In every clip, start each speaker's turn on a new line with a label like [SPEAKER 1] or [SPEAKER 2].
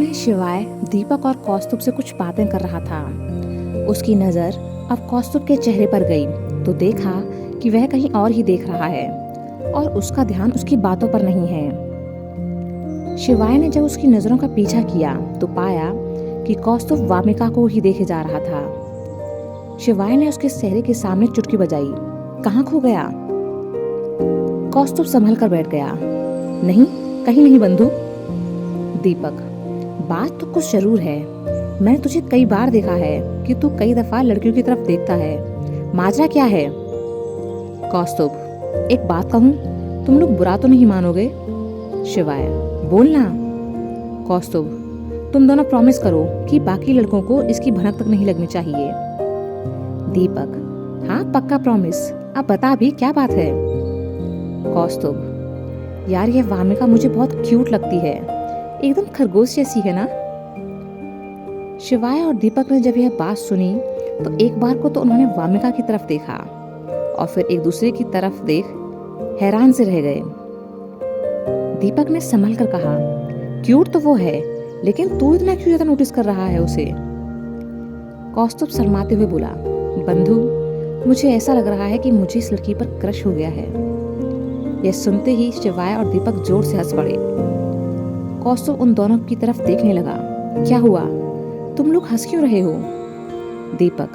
[SPEAKER 1] वह शिवाय दीपक और कौस्तुभ से कुछ बातें कर रहा था। उसकी नज़र अब कौस्तुभ के चेहरे पर गई तो देखा कि वह कहीं और ही देख रहा है और उसका ध्यान उसकी बातों पर नहीं है। शिवाय ने जब उसकी नज़रों का पीछा किया तो पाया कि कौस्तुभ वामिका को ही देखे जा रहा था। शिवाय ने उसके चेहरे के सामने चुटकी बजाई। कहाँ खो गया? कौस्तुभ संभल कर बैठ गया। नहीं, कहीं नहीं बंधु। दीपक, बात तो कुछ जरूर है। मैंने तुझे कई बार देखा है कि तू कई दफा लड़कियों की तरफ देखता है। माजरा क्या है? कौस्तुभ, एक बात कहूँ, तुम लोग बुरा तो नहीं मानोगे? शिवाय, बोलना। कौस्तुभ, तुम दोनों प्रॉमिस करो कि बाकी लड़कों को इसकी भनक तक नहीं लगनी चाहिए। दीपक, हाँ पक्का प्रॉमिस। अब बता भी क्या बात है? कौस्तुभ, यार ये वामिका मुझे बहुत क्यूट लगती है, एकदम खरगोश जैसी है ना। शिवाय और दीपक ने जब यह बात सुनी तो एक बार को तो उन्होंने वामिका की तरफ देखा और फिर एक दूसरे की तरफ देख हैरान से रह गए। दीपक ने संभल कर कहा, क्यूट तो वो है, लेकिन तू इतना क्यों ज्यादा नोटिस कर रहा है उसे? कौस्तुभ शर्माते हुए बोला, बंधु, मुझे ऐसा लग रहा है कि मुझे इस लड़की पर क्रश हो गया है। यह सुनते ही शिवाय और दीपक जोर से हंस पड़े। कौस्तुभ उन दोनों की तरफ देखने लगा। क्या हुआ? तुम लोग हंस क्यों रहे हो? दीपक,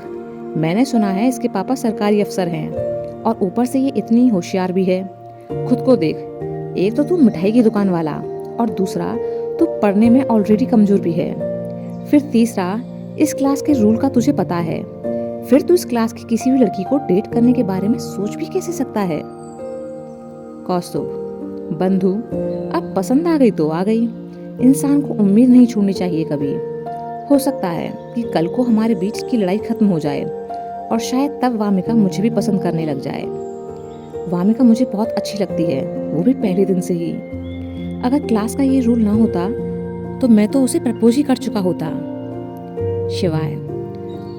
[SPEAKER 1] मैंने सुना है इसके पापा सरकारी अफसर हैं और ऊपर से ये इतनी होशियार भी है। खुद को देख, एक तो तू मिठाई की दुकान वाला और दूसरा तू पढ़ने में ऑलरेडी कमजोर भी है। फिर तीसरा, इस क्लास के रूल का तुझे पता है। फिर तू इस क्लास की किसी भी लड़की को डेट करने के बारे में सोच भी कैसे सकता है? कौस्तुभ, बंधु, अब पसंद आ गई तो आ गई। इंसान को उम्मीद नहीं छोड़नी चाहिए कभी। हो सकता है कि कल को हमारे बीच की लड़ाई खत्म हो जाए और शायद तब वामिका मुझे भी पसंद करने लग जाए। वामिका मुझे बहुत अच्छी लगती है, वो भी पहले दिन से ही। अगर क्लास का ये रूल ना होता तो मैं तो उसे प्रपोज ही कर चुका होता। शिवाय,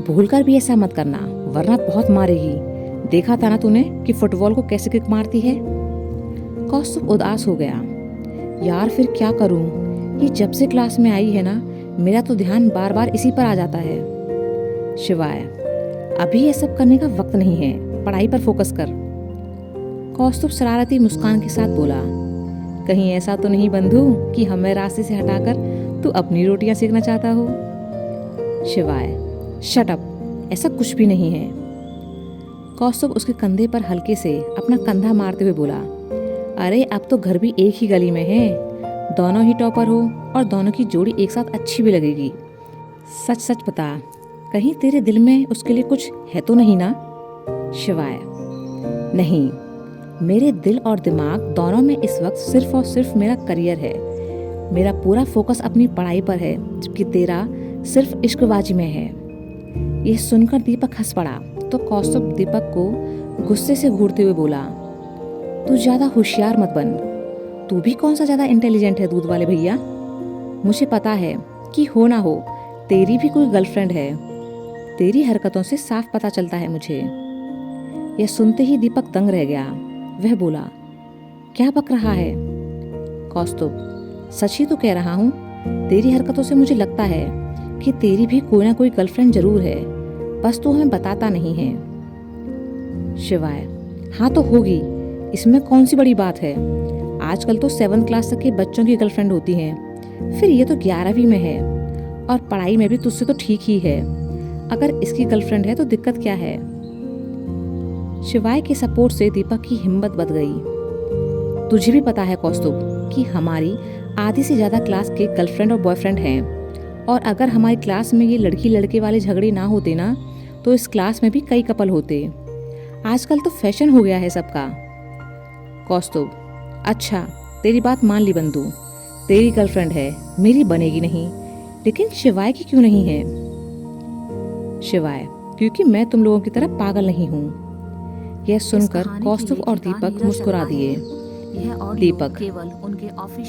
[SPEAKER 1] भूलकर भी ऐसा मत करना वरना बहुत मारेगी। देखा था ना तूने कि फुटबॉल को कैसे किक मारती है? कौस्तुभ उदास हो गया। यार फिर क्या करूं? ये जब से क्लास में आई है ना, मेरा तो ध्यान बार बार इसी पर आ जाता है। शिवाय, अभी ये सब करने का वक्त नहीं है, पढ़ाई पर फोकस कर। कौस्तुभ शरारती मुस्कान के साथ बोला, कहीं ऐसा तो नहीं बंधु कि हमें रास्ते से हटाकर तू अपनी रोटियां सेकना चाहता हो? शिवाय, शट अप, ऐसा कुछ भी नहीं है। कौस्तुभ उसके कंधे पर हल्के से अपना कंधा मारते हुए बोला, अरे अब तो घर भी एक ही गली में है, दोनों ही टॉपर हो और दोनों की जोड़ी एक साथ अच्छी भी लगेगी। सच सच बता, कहीं तेरे दिल में उसके लिए कुछ है तो नहीं ना? शिवाय, नहीं, मेरे दिल और दिमाग दोनों में इस वक्त सिर्फ और सिर्फ मेरा करियर है। मेरा पूरा फोकस अपनी पढ़ाई पर है, जबकि तेरा सिर्फ इश्कबाजी में है। यह सुनकर दीपक हंस पड़ा तो कौस्तुभ दीपक को गुस्से से घूरते हुए बोला, तू ज्यादा होशियार मत बन। तू भी कौन सा ज्यादा इंटेलिजेंट है दूध वाले भैया? मुझे पता है कि हो ना हो तेरी भी कोई गर्लफ्रेंड है। तेरी हरकतों से साफ पता चलता है मुझे। यह सुनते ही दीपक दंग रह गया। वह बोला, क्या बक रहा है? कौस्तुभ, सच ही तो कह रहा हूँ। तेरी हरकतों से मुझे लगता है कि तेरी भी कोई ना कोई गर्लफ्रेंड जरूर है, बस तू हमें बताता नहीं है। शिवाय, हाँ तो होगी, इसमें कौन सी बड़ी बात है। आजकल तो 7th क्लास तक के बच्चों की गर्लफ्रेंड होती हैं, फिर ये तो 11वीं में है और पढ़ाई में भी तुझसे तो ठीक ही है। अगर इसकी गर्लफ्रेंड है तो दिक्कत क्या है? शिवाय के सपोर्ट से दीपक की हिम्मत बढ़ गई। तुझे भी पता है कौस्तुभ कि हमारी आधी से ज्यादा क्लास के गर्लफ्रेंड और बॉयफ्रेंड हैं, और अगर हमारी क्लास में ये लड़की लड़के वाले झगड़े ना होते ना तो इस क्लास में भी कई कपल होते। आजकल तो फैशन हो गया है सबका। कौस्तुभ, अच्छा तेरी बात मान ली बंधु, तेरी गर्लफ्रेंड है, मेरी बनेगी नहीं, लेकिन शिवाय की क्यों नहीं है? शिवाय, क्योंकि मैं तुम लोगों की तरह पागल नहीं हूँ। यह सुनकर कौस्तुभ और दीपक मुस्कुरा दिए। दीपक,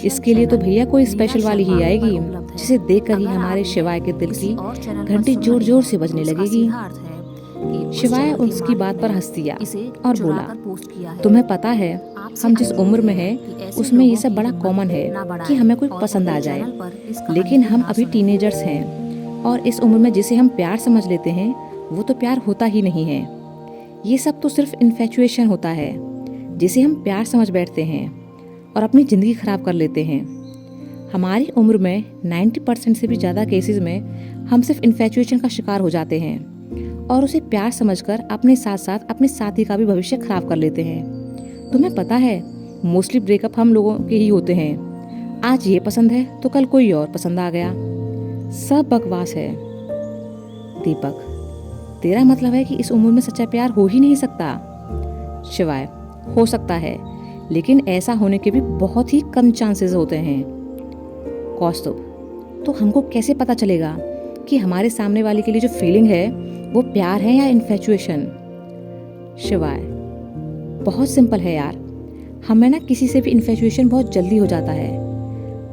[SPEAKER 1] इसके लिए तो भैया कोई स्पेशल वाली ही आएगी जिसे देखकर ही हमारे शिवाय के दिल की घंटी जोर जोर से बजने लगेगी। शिवाय उसकी बात पर हंस दिया और बोला, तुम्हें पता है हम जिस उम्र में हैं उसमें ये सब बड़ा कॉमन है कि हमें कोई पसंद आ जाए, लेकिन हम अभी टीनेजर्स हैं और इस उम्र में जिसे हम प्यार समझ लेते हैं वो तो प्यार होता ही नहीं है। ये सब तो सिर्फ इन्फेचुएशन होता है जिसे हम प्यार समझ बैठते हैं और अपनी ज़िंदगी ख़राब कर लेते हैं। हमारी उम्र में 90% से भी ज़्यादा केसेस में हम सिर्फ इन्फेचुएशन का शिकार हो जाते हैं और उसे प्यार समझकर अपने साथ साथ अपने साथी का भी भविष्य खराब कर लेते हैं। तुम्हें पता है मोस्टली ब्रेकअप हम लोगों के ही होते हैं। आज ये पसंद है तो कल कोई और पसंद आ गया। सब बकवास है। दीपक, तेरा मतलब है कि इस उम्र में सच्चा प्यार हो ही नहीं सकता? शिवाय, हो सकता है, लेकिन ऐसा होने के भी बहुत ही कम चांसेस होते हैं। कौस्तुभ, तो हमको कैसे पता चलेगा कि हमारे सामने वाले के लिए जो फीलिंग है वो प्यार है या इन्फेचुएशन? शिवाय, बहुत सिंपल है यार। हमें ना किसी से भी इन्फेचुएशन बहुत जल्दी हो जाता है,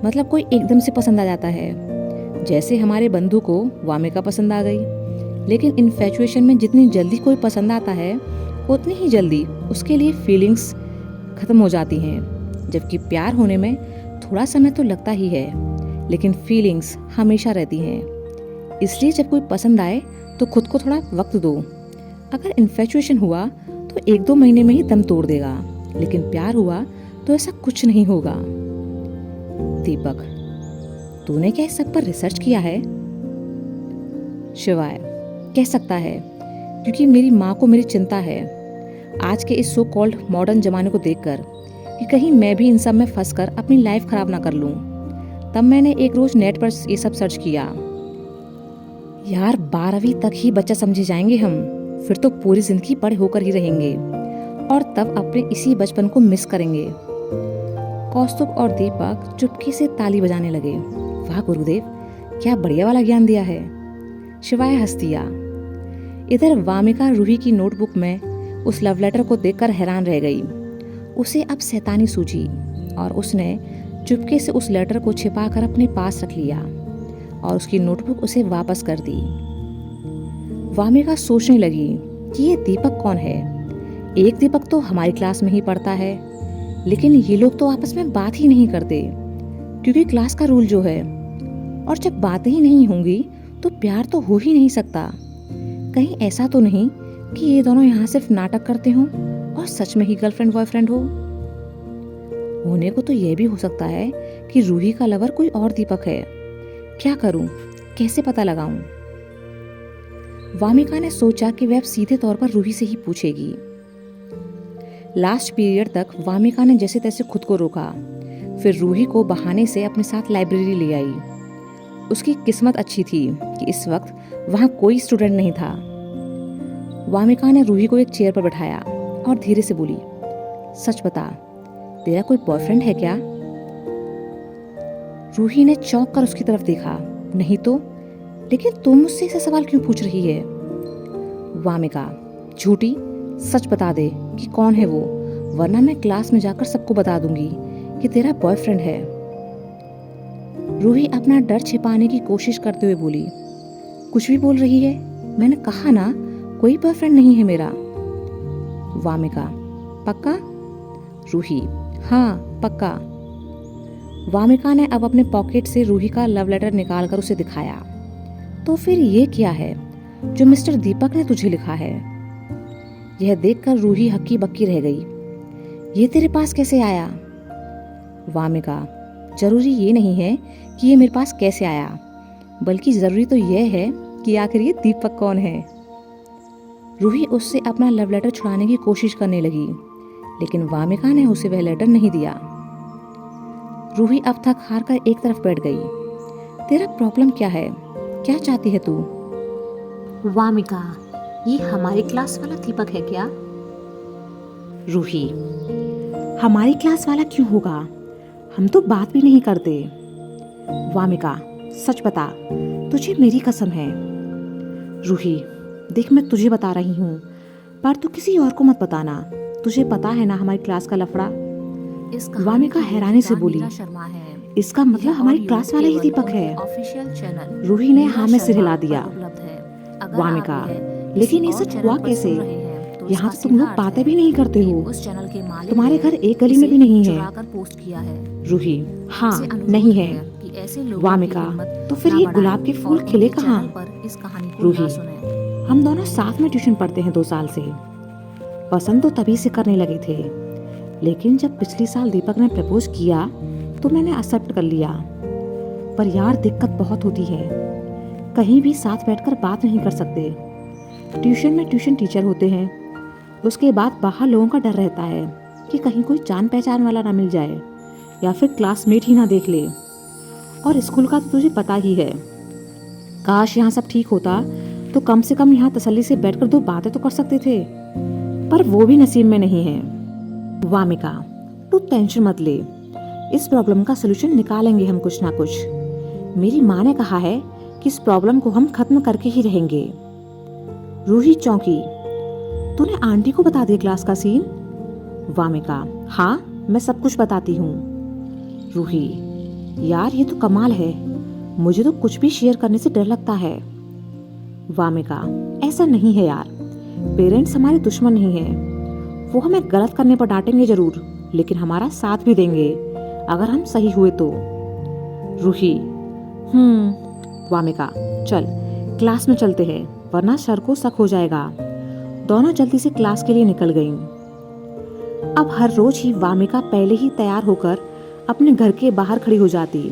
[SPEAKER 1] मतलब कोई एकदम से पसंद आ जाता है। जैसे हमारे बंधु को वामिका पसंद आ गई, लेकिन इन्फेचुएशन में जितनी जल्दी कोई पसंद आता है उतनी ही जल्दी उसके लिए फीलिंग्स खत्म हो जाती हैं। जबकि प्यार होने में थोड़ा समय तो लगता ही है, लेकिन फीलिंग्स हमेशा रहती हैं। इसलिए जब कोई पसंद आए तो खुद को थोड़ा वक्त दो। अगर इन्फेचुएशन हुआ तो 1-2 महीने में ही दम तोड़ देगा, लेकिन प्यार हुआ तो ऐसा कुछ नहीं होगा। दीपक, तूने क्या इस सब पर रिसर्च किया है? शिवाय, कह सकता है, क्योंकि मेरी माँ को मेरी चिंता है आज के इस सो कॉल्ड मॉडर्न जमाने को देखकर कि कहीं मैं भी इन सब में फंसकर अपनी लाइफ खराब ना कर लूं। तब मैंने एक रोज नेट पर ये सब सर्च किया। यार 12वीं तक ही बच्चा समझे जाएंगे हम, फिर तो पूरी जिंदगी बड़े होकर ही रहेंगे और तब अपने इसी बचपन को मिस करेंगे। कौस्तुभ और दीपक चुपके से ताली बजाने लगे। वाह गुरुदेव, क्या बढ़िया वाला ज्ञान दिया है। शिवाय हंस दिया। इधर वामिका रूही की नोटबुक में उस लव लेटर को देखकर हैरान रह गई। उसे अब शैतानी सूझी और उसने चुपके से उस लेटर को छिपाकर अपने पास रख लिया और उसकी नोटबुक उसे वापस कर दी। वामिका सोचने लगी कि ये दीपक कौन है। एक दीपक तो हमारी क्लास में ही पढ़ता है, लेकिन ये लोग तो आपस में बात ही नहीं करते क्योंकि क्लास का रूल जो है। और जब बातें ही नहीं होंगी तो प्यार तो हो ही नहीं सकता। कहीं ऐसा तो नहीं कि ये दोनों यहाँ सिर्फ नाटक करते हों और सच में ही गर्लफ्रेंड बॉयफ्रेंड हो। होने को तो यह भी हो सकता है कि रूही का लवर कोई और दीपक है। क्या करूं, कैसे पता लगाऊं? वामिका ने सोचा कि वह अब सीधे तौर पर रूही से ही पूछेगी। लास्ट पीरियड तक वामिका ने जैसे तैसे खुद को रोका, फिर रूही को बहाने से अपने साथ लाइब्रेरी ले आई। उसकी किस्मत अच्छी थी कि इस वक्त वहां कोई स्टूडेंट नहीं था। वामिका ने रूही को एक चेयर पर बैठाया और धीरे से बोली, सच बता, तेरा कोई बॉयफ्रेंड है क्या? रूही ने चौंक कर उसकी तरफ देखा। नहीं तो, लेकिन तुम मुझसे ऐसा सवाल क्यों पूछ रही है? वामिका, झूठी, सच बता दे कि कौन है वो, वरना मैं क्लास में जाकर सबको बता दूंगी कि तेरा बॉयफ्रेंड है। रूही अपना डर छिपाने की कोशिश करते हुए बोली, कुछ भी बोल रही है, मैंने कहा ना कोई बॉयफ्रेंड नहीं है मेरा। वामिका, पक्का? रूही, हाँ पक्का। वामिका ने अब अपने पॉकेट से रूही का लव लेटर निकालकर उसे दिखाया। तो फिर ये क्या है जो मिस्टर दीपक ने तुझे लिखा है? यह देखकर रूही हक्की बक्की रह गई। ये तेरे पास कैसे आया? वामिका, जरूरी ये नहीं है कि ये मेरे पास कैसे आया, बल्कि जरूरी तो यह है कि आखिर ये दीपक कौन है। रूही उससे अपना लव लेटर छुड़ाने की कोशिश करने लगी, लेकिन वामिका ने उसे वह लेटर नहीं दिया। रूही अब थक हार कर एक तरफ बैठ गई। तेरा प्रॉब्लम क्या है? क्या चाहती है तू?
[SPEAKER 2] वामिका, ये हमारी क्लास वाला दीपक है क्या?
[SPEAKER 1] रूही, हमारी क्लास वाला क्यों होगा? हम तो बात भी नहीं करते। वामिका, सच बता, तुझे मेरी कसम है। रूही, देख मैं तुझे बता रही हूँ, पर तू किसी और को मत बताना। तुझे पता है ना हमारी क्लास का लफड़ा। वामिका हैरानी से बोली, इसका मतलब हमारी क्लास वाला ही दीपक है? रूही ने हाँ में सिर हिला दिया। वामिका, लेकिन ये सच हुआ कैसे? यहाँ तो तुम लोग बातें भी नहीं करते हो।
[SPEAKER 2] उस चैनल के मालिक
[SPEAKER 1] तुम्हारे
[SPEAKER 2] ने
[SPEAKER 1] घर एक गली में भी नहीं है।
[SPEAKER 2] चुराकर पोस्ट किया है।
[SPEAKER 1] रूही, हाँ
[SPEAKER 2] आपसे अनुरोध
[SPEAKER 1] नहीं है।
[SPEAKER 2] कि ऐसे लोगों की
[SPEAKER 1] वामिका,
[SPEAKER 2] हिम्मत
[SPEAKER 1] तो फिर
[SPEAKER 2] ना
[SPEAKER 1] ये
[SPEAKER 2] बढ़ाएं
[SPEAKER 1] गुलाब के फूल
[SPEAKER 2] और
[SPEAKER 1] खिले
[SPEAKER 2] उनके
[SPEAKER 1] कहाँ?
[SPEAKER 2] चैनल पर इस कहानी को
[SPEAKER 1] रूही,
[SPEAKER 2] ना सुनें।
[SPEAKER 1] हम दोनों साथ में ट्यूशन पढ़ते हैं 2 साल से। पसंद तो तभी से करने लगे थे, लेकिन जब पिछले साल दीपक ने प्रपोज किया तो मैंने एक्सेप्ट कर लिया। पर यार दिक्कत बहुत होती है, कहीं भी साथ बैठकर बात नहीं कर सकते। ट्यूशन में ट्यूशन टीचर होते हैं, उसके बाद बाहर लोगों का डर रहता है कि कहीं कोई जान पहचान वाला ना मिल जाए या फिर क्लासमेट ही ना देख ले। और स्कूल का तो तुझे पता ही है। काश यहाँ सब ठीक होता तो कम से कम यहाँ तसल्ली से बैठकर 2 बातें तो कर सकते थे, पर वो भी नसीब में नहीं है। वामिका, तू टेंशन मत ले, इस प्रॉब्लम का सोल्यूशन निकालेंगे हम कुछ ना कुछ। मेरी माँ ने कहा है कि इस प्रॉब्लम को हम खत्म करके ही रहेंगे। रूही चौंकी, तूने आंटी को बता दिया क्लास का सीन? वामिका, हाँ मैं सब कुछ बताती हूँ। रूही, यार ये तो कमाल है, मुझे तो कुछ भी शेयर करने से डर लगता है। वामिका, ऐसा नहीं है यार, पेरेंट्स हमारे दुश्मन नहीं हैं। वो हमें गलत करने पर डांटेंगे जरूर, लेकिन हमारा साथ भी देंगे अगर हम सही हुए तो। रूही, वामिका, चल क्लास में चलते हैं वरना सर को शक हो जाएगा। दोनों जल्दी से क्लास के लिए निकल गईं। अब हर रोज ही वामिका पहले ही तैयार होकर अपने घर के बाहर खड़ी हो जाती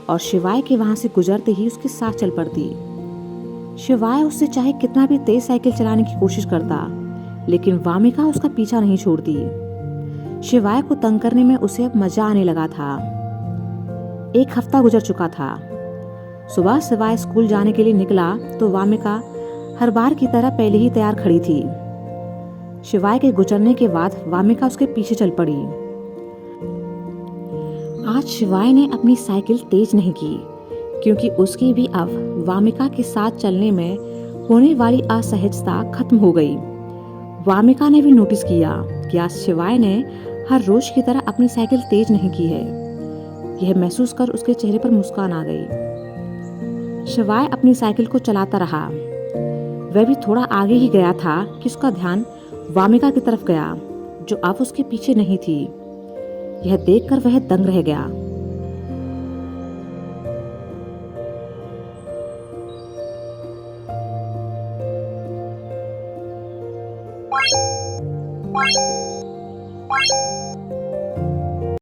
[SPEAKER 1] और शिवाय के वहां से गुजरते ही उसके साथ चल पड़ती। शिवाय उससे चाहे कितना भी तेज साइकिल चलाने की कोशिश करता, लेकिन वामिका उसका पीछा नहीं छोड़ती। शिवाय को तंग करने में उसे अब मजा आने लगा था। 1 हफ्ता गुजर चुका था। सुबह शिवाय स्कूल जाने के लिए निकला तो वामिका हर बार की तरह पहले ही तैयार खड़ी थी। शिवाय के गुजरने के बाद वामिका उसके पीछे चल पड़ी। आज शिवाय ने अपनी साइकिल तेज नहीं की, क्योंकि उसकी भी अब वामिका के साथ चलने में होने वाली असहजता खत्म हो गई। वामिका ने भी नोटिस किया कि आज शिवाय ने हर रोज की तरह अपनी साइकिल तेज नहीं की है। यह महसूस कर उसके चेहरे पर मुस्कान आ गई। शिवाय अपनी साइकिल को चलाता रहा। वह भी थोड़ा आगे ही गया था कि उसका ध्यान वामिका की तरफ गया, जो अब उसके पीछे नहीं थी। यह देखकर वह दंग रह गया।